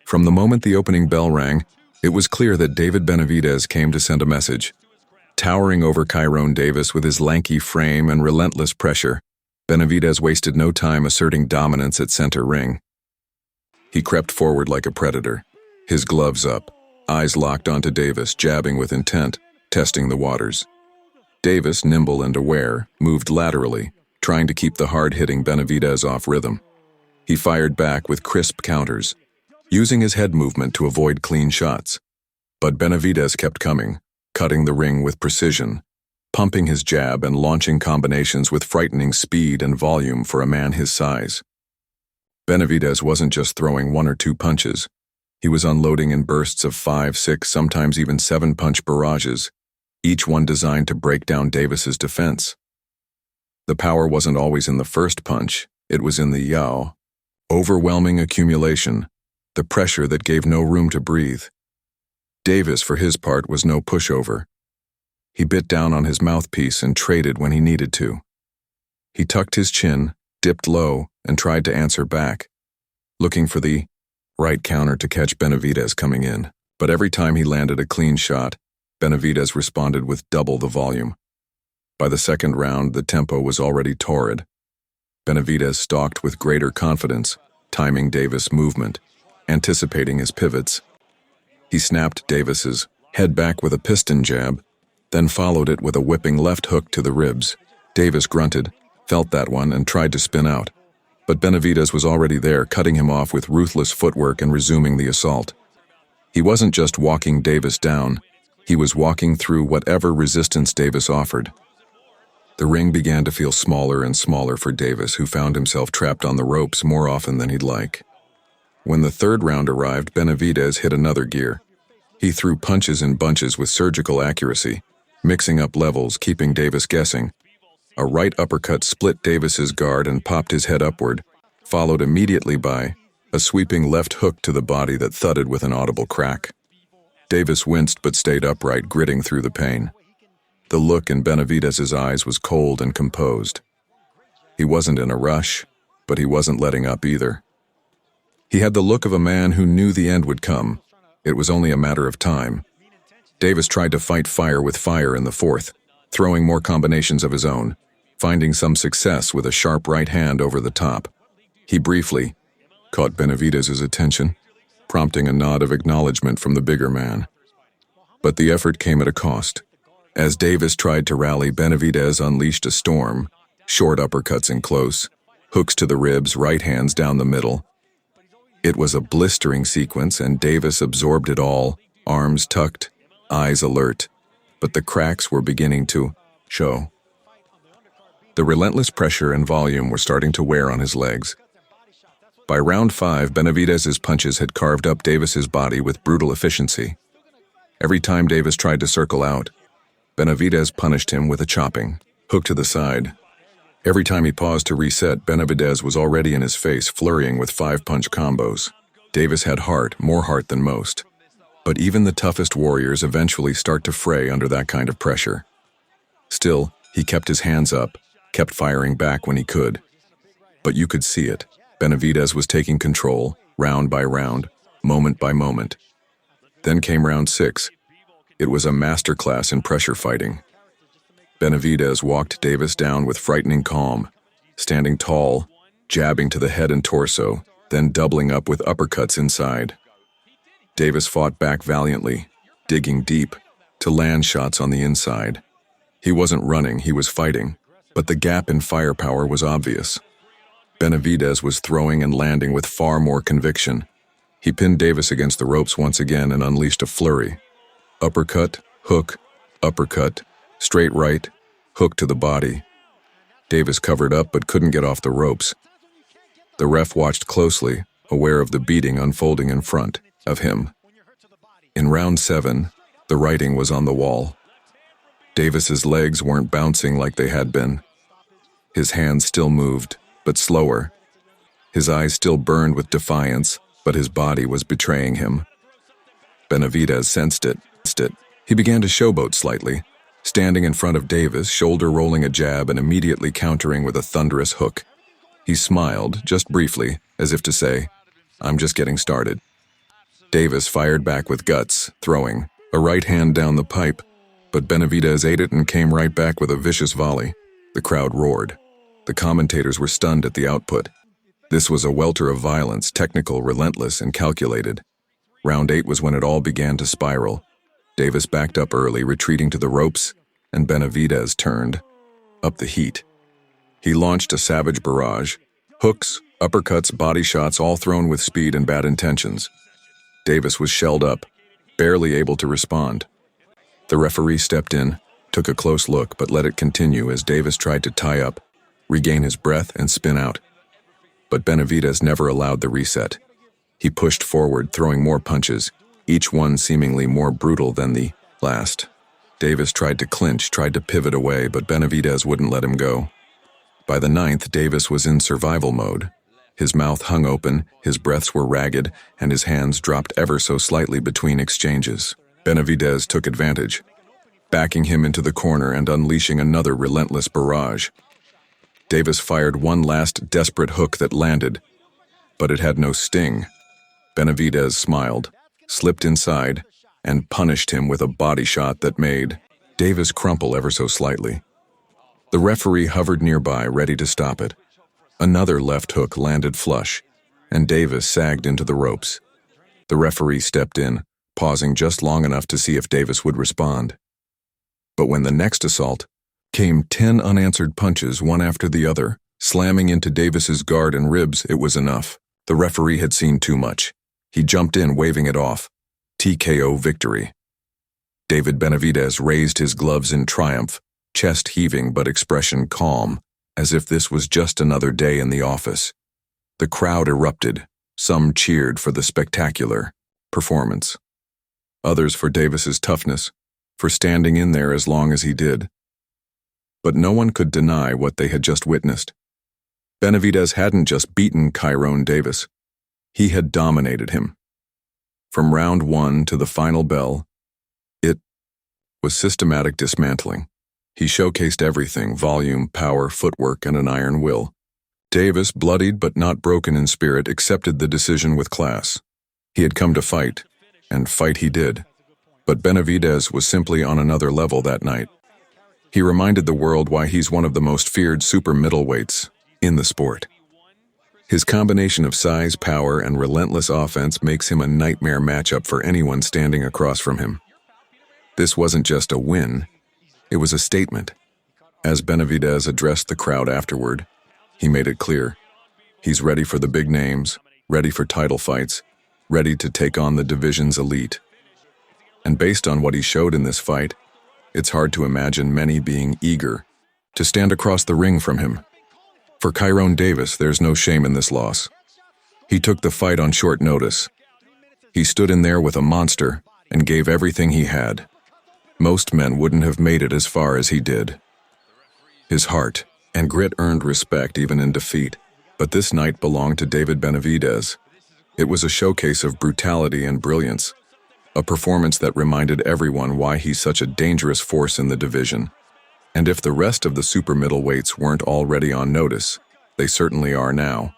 From the moment the opening bell rang, it was clear that David Benavidez came to send a message. Towering over Kyrone Davis with his lanky frame and relentless pressure, Benavidez wasted no time asserting dominance at center ring. He crept forward like a predator, his gloves up, eyes locked onto Davis, jabbing with intent, testing the waters. Davis, nimble and aware, moved laterally, trying to keep the hard-hitting Benavidez off rhythm. He fired back with crisp counters, using his head movement to avoid clean shots. But Benavidez kept coming, cutting the ring with precision, pumping his jab and launching combinations with frightening speed and volume for a man his size. Benavidez wasn't just throwing 1 or 2 punches. He was unloading in bursts of 5, 6, sometimes even 7-punch barrages, each one designed to break down Davis's defense. The power wasn't always in the first punch, it was in the yaw. Overwhelming accumulation, the pressure that gave no room to breathe. Davis, for his part, was no pushover. He bit down on his mouthpiece and traded when he needed to. He tucked his chin, dipped low, and tried to answer back, looking for the right counter to catch Benavidez coming in. But every time he landed a clean shot, Benavidez responded with double the volume. By the second round, the tempo was already torrid. Benavidez stalked with greater confidence, timing Davis' movement, anticipating his pivots. He snapped Davis's head back with a piston jab, then followed it with a whipping left hook to the ribs. Davis grunted, felt that one, and tried to spin out. But Benavidez was already there, cutting him off with ruthless footwork and resuming the assault. He wasn't just walking Davis down, he was walking through whatever resistance Davis offered. The ring began to feel smaller and smaller for Davis, who found himself trapped on the ropes more often than he'd like. When the third round arrived, Benavidez hit another gear. He threw punches in bunches with surgical accuracy, mixing up levels, keeping Davis guessing. A right uppercut split Davis's guard and popped his head upward, followed immediately by a sweeping left hook to the body that thudded with an audible crack. Davis winced but stayed upright, gritting through the pain. The look in Benavidez's eyes was cold and composed. He wasn't in a rush, but he wasn't letting up either. He had the look of a man who knew the end would come. It was only a matter of time. Davis tried to fight fire with fire in the fourth, throwing more combinations of his own, finding some success with a sharp right hand over the top. He briefly caught Benavidez's attention, prompting a nod of acknowledgement from the bigger man. But the effort came at a cost. As Davis tried to rally, Benavidez unleashed a storm, short uppercuts in close, hooks to the ribs, right hands down the middle. It was a blistering sequence, and Davis absorbed it all, arms tucked, eyes alert, but the cracks were beginning to show. The relentless pressure and volume were starting to wear on his legs. By round 5, Benavidez's punches had carved up Davis's body with brutal efficiency. Every time Davis tried to circle out, Benavidez punished him with a chopping hook to the side. Every time he paused to reset, Benavidez was already in his face, flurrying with 5-punch combos. Davis had heart, more heart than most. But even the toughest warriors eventually start to fray under that kind of pressure. Still, he kept his hands up, kept firing back when he could. But you could see it. Benavidez was taking control, round by round, moment by moment. Then came round 6. It was a masterclass in pressure fighting. Benavidez walked Davis down with frightening calm, standing tall, jabbing to the head and torso, then doubling up with uppercuts inside. Davis fought back valiantly, digging deep, to land shots on the inside. He wasn't running, he was fighting, but the gap in firepower was obvious. Benavidez was throwing and landing with far more conviction. He pinned Davis against the ropes once again and unleashed a flurry. Uppercut, hook, uppercut, straight right, hook to the body. Davis covered up but couldn't get off the ropes. The ref watched closely, aware of the beating unfolding in front of him. In round 7, the writing was on the wall. Davis's legs weren't bouncing like they had been. His hands still moved, but slower. His eyes still burned with defiance, but his body was betraying him. Benavidez sensed it. He began to showboat slightly, standing in front of Davis, shoulder-rolling a jab and immediately countering with a thunderous hook. He smiled, just briefly, as if to say, "I'm just getting started." Davis fired back with guts, throwing a right hand down the pipe, but Benavidez ate it and came right back with a vicious volley. The crowd roared. The commentators were stunned at the output. This was a welter of violence, technical, relentless, and calculated. Round 8 was when it all began to spiral. Davis backed up early, retreating to the ropes, and Benavidez turned up the heat. He launched a savage barrage. Hooks, uppercuts, body shots, all thrown with speed and bad intentions. Davis was shelled up, barely able to respond. The referee stepped in, took a close look, but let it continue as Davis tried to tie up, regain his breath, and spin out. But Benavidez never allowed the reset. He pushed forward, throwing more punches, each one seemingly more brutal than the last. Davis tried to clinch, tried to pivot away, but Benavidez wouldn't let him go. By the 9th, Davis was in survival mode. His mouth hung open, his breaths were ragged, and his hands dropped ever so slightly between exchanges. Benavidez took advantage, backing him into the corner and unleashing another relentless barrage. Davis fired one last desperate hook that landed, but it had no sting. Benavidez smiled, slipped inside, and punished him with a body shot that made Davis crumple ever so slightly. The referee hovered nearby, ready to stop it. Another left hook landed flush, and Davis sagged into the ropes. The referee stepped in, pausing just long enough to see if Davis would respond. But when the next assault came 10 unanswered punches, one after the other, slamming into Davis's guard and ribs, it was enough. The referee had seen too much. He jumped in, waving it off. TKO victory. David Benavidez raised his gloves in triumph, chest heaving but expression calm, as if this was just another day in the office. The crowd erupted. Some cheered for the spectacular performance. Others for Davis's toughness, for standing in there as long as he did. But no one could deny what they had just witnessed. Benavidez hadn't just beaten Kyrone Davis. He had dominated him. From round 1 to the final bell, it was systematic dismantling. He showcased everything: volume, power, footwork, and an iron will. Davis, bloodied but not broken in spirit, accepted the decision with class. He had come to fight, and fight he did. But Benavidez was simply on another level that night. He reminded the world why he's one of the most feared super middleweights in the sport. His combination of size, power, and relentless offense makes him a nightmare matchup for anyone standing across from him. This wasn't just a win, it was a statement. As Benavidez addressed the crowd afterward, he made it clear. He's ready for the big names, ready for title fights, ready to take on the division's elite. And based on what he showed in this fight, it's hard to imagine many being eager to stand across the ring from him. For Kyrone Davis, there's no shame in this loss. He took the fight on short notice. He stood in there with a monster and gave everything he had. Most men wouldn't have made it as far as he did. His heart and grit earned respect even in defeat, but this night belonged to David Benavidez. It was a showcase of brutality and brilliance, a performance that reminded everyone why he's such a dangerous force in the division. And if the rest of the super middleweights weren't already on notice, they certainly are now.